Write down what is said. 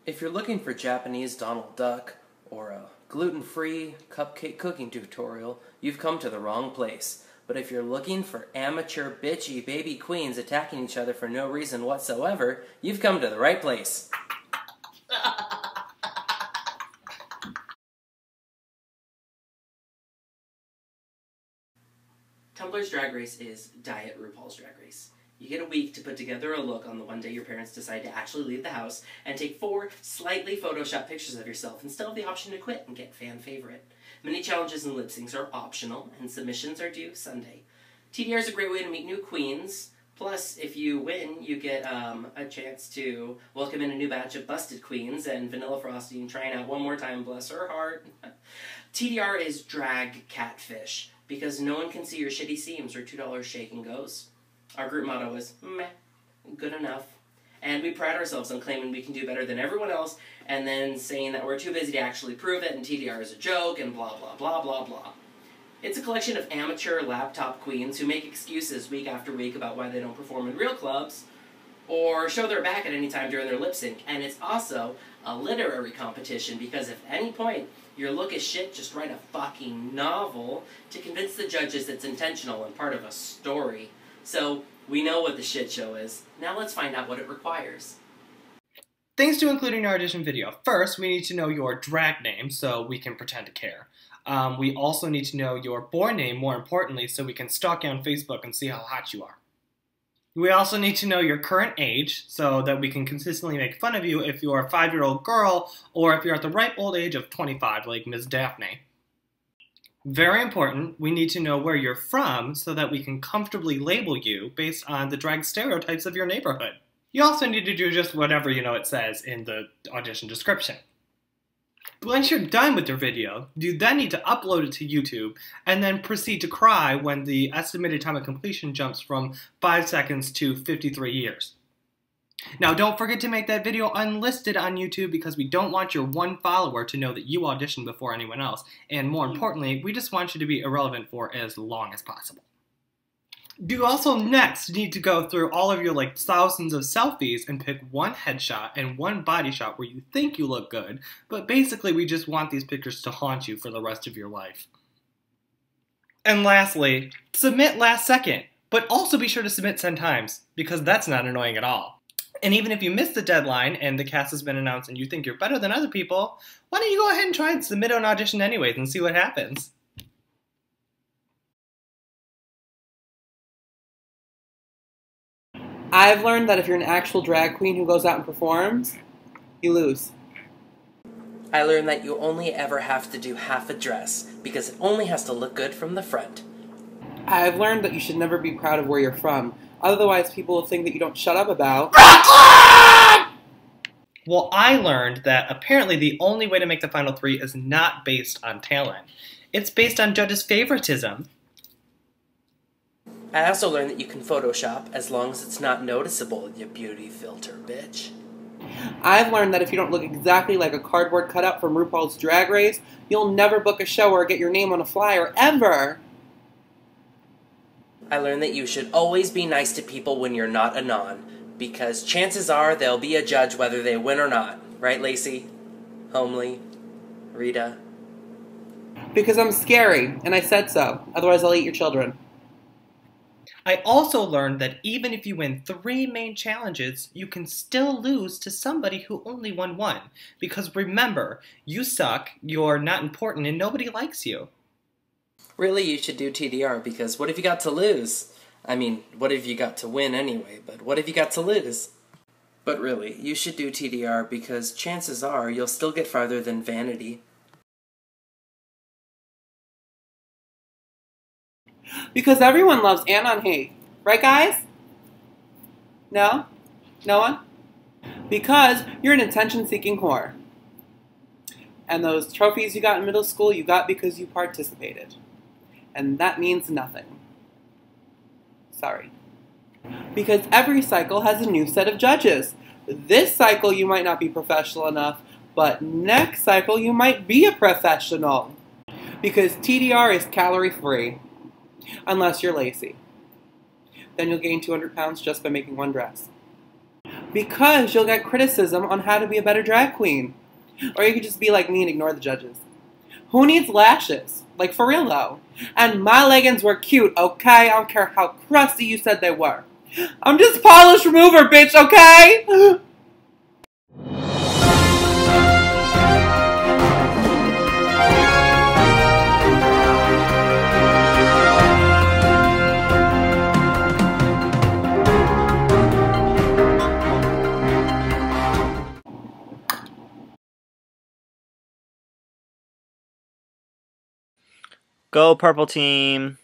If you're looking for Japanese Donald Duck or a gluten-free cupcake cooking tutorial, you've come to the wrong place. But if you're looking for amateur bitchy baby queens attacking each other for no reason whatsoever, you've come to the right place. Tumblr's Drag Race is Diet RuPaul's Drag Race. You get a week to put together a look on the one day your parents decide to actually leave the house and take 4 slightly photoshopped pictures of yourself and still have the option to quit and get fan favorite. Many challenges and lip syncs are optional and submissions are due Sunday. TDR is a great way to meet new queens. Plus, if you win, you get a chance to welcome in a new batch of busted queens and Vanilla Frosting trying out one more time, bless her heart. TDR is drag catfish because no one can see your shitty seams or $2 shake and goes. Our group motto is, meh, good enough. And we pride ourselves on claiming we can do better than everyone else and then saying that we're too busy to actually prove it and TDR is a joke and blah blah blah blah blah. It's a collection of amateur laptop queens who make excuses week after week about why they don't perform in real clubs or show their back at any time during their lip sync. And it's also a literary competition because if at any point your look is shit, just write a fucking novel to convince the judges it's intentional and part of a story. So, we know what the shit show is. Now let's find out what it requires. Things to include in your audition video. First, we need to know your drag name so we can pretend to care. We also need to know your boy name, more importantly, so we can stalk you on Facebook and see how hot you are. We also need to know your current age so that we can consistently make fun of you if you're a 5-year-old girl or if you're at the ripe old age of 25, like Ms. Daphne. Very important, we need to know where you're from so that we can comfortably label you based on the drag stereotypes of your neighborhood. You also need to do just whatever it says in the audition description. Once you're done with your video, you then need to upload it to YouTube and then proceed to cry when the estimated time of completion jumps from 5 seconds to 53 years. Now, don't forget to make that video unlisted on YouTube because we don't want your one follower to know that you auditioned before anyone else. And more importantly, we just want you to be irrelevant for as long as possible. You also next need to go through all of your thousands of selfies and pick one headshot and one body shot where you think you look good, but basically we just want these pictures to haunt you for the rest of your life. And lastly, submit last second, but also be sure to submit 10 times because that's not annoying at all. And even if you miss the deadline and the cast has been announced and you think you're better than other people, why don't you go ahead and try and submit an audition anyways and see what happens? I've learned that if you're an actual drag queen who goes out and performs, you lose. I learned that you only ever have to do half a dress because it only has to look good from the front. I've learned that you should never be proud of where you're from. Otherwise, people will think that you don't shut up about Brooklyn! Well, I learned that apparently the only way to make the final 3 is not based on talent. It's based on judges' favoritism. I also learned that you can Photoshop as long as it's not noticeable, you beauty filter bitch. I've learned that if you don't look exactly like a cardboard cutout from RuPaul's Drag Race, you'll never book a show or get your name on a flyer, ever. I learned that you should always be nice to people when you're not a non, because chances are there'll be a judge whether they win or not. Right, Lacy? Homely? Rita? Because I'm scary, and I said so. Otherwise I'll eat your children. I also learned that even if you win 3 main challenges, you can still lose to somebody who only won 1. Because remember, you suck, you're not important, and nobody likes you. Really, you should do TDR, because what have you got to lose? I mean, what have you got to win anyway, but what have you got to lose? But really, you should do TDR because chances are you'll still get farther than Vanity. Because everyone loves Anon hate. Right, guys? No? No one? Because you're an attention-seeking whore. And those trophies you got in middle school, you got because you participated. And that means nothing. Sorry. Because every cycle has a new set of judges. This cycle you might not be professional enough, but next cycle you might be a professional. Because TDR is calorie-free. Unless you're Lacy. Then you'll gain 200 pounds just by making one dress. Because you'll get criticism on how to be a better drag queen. Or you could just be like me and ignore the judges. Who needs lashes? Like, for real, though. And my leggings were cute, okay? I don't care how crusty you said they were. I'm just polish remover, bitch, okay? Go purple team.